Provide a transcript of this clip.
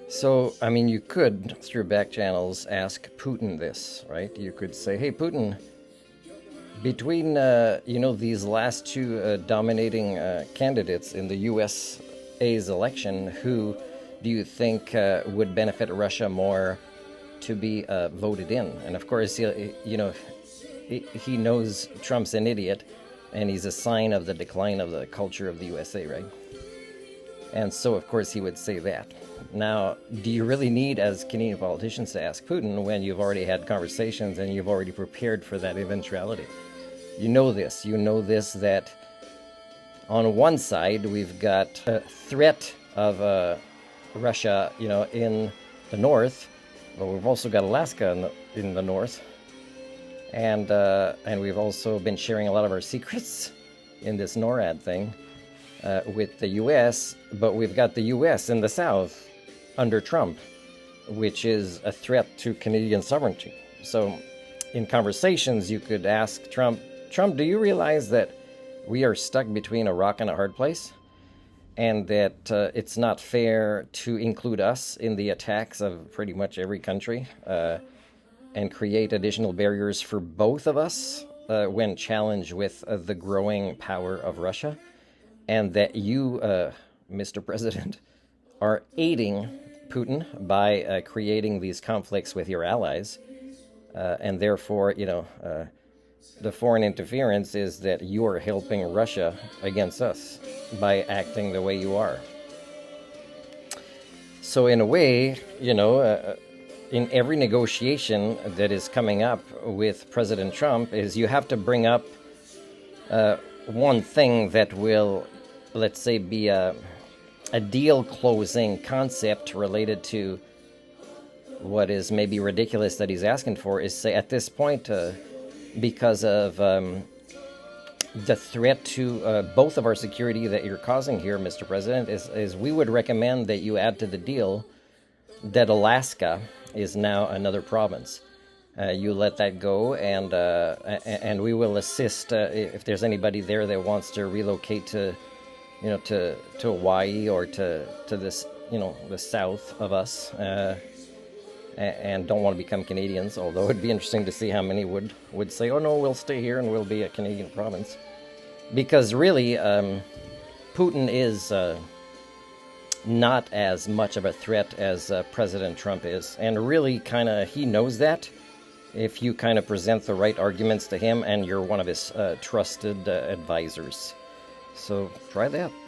So, I mean, you could, through back channels, ask Putin this, right? You could say, hey, Putin, between, these last two dominating candidates in the USA's election, who do you think would benefit Russia more to be voted in? And of course, he knows Trump's an idiot, and he's a sign of the decline of the culture of the USA, right? And so, of course, he would say that. Now, do you really need, as Canadian politicians, to ask Putin when you've already had conversations and you've already prepared for that eventuality? You know this, that on one side, we've got a threat of Russia, in the north, but we've also got Alaska in the north. And we've also been sharing a lot of our secrets in this NORAD thing with the U.S., but we've got the U.S. in the south under Trump, which is a threat to Canadian sovereignty. So in conversations, you could ask Trump, do you realize that we are stuck between a rock and a hard place? And that it's not fair to include us in the attacks of pretty much every country and create additional barriers for both of us when challenged with the growing power of Russia? And that you, Mr. President, are aiding Putin by creating these conflicts with your allies. And therefore, the foreign interference is that you are helping Russia against us by acting the way you are. So in a way, in every negotiation that is coming up with President Trump is you have to bring up one thing that will, let's say, be a deal-closing concept related to what is maybe ridiculous that he's asking for, is say at this point, because of the threat to both of our security that you're causing here, Mr. President, is we would recommend that you add to the deal that Alaska is now another province. You let that go, and we will assist if there's anybody there that wants to relocate to Hawaii or to this, the south of us, and don't want to become Canadians, although it'd be interesting to see how many would say, oh no, we'll stay here and we'll be a Canadian province. Because really, Putin is not as much of a threat as President Trump is. And really, he knows that if you present the right arguments to him and you're one of his trusted advisors. So try that.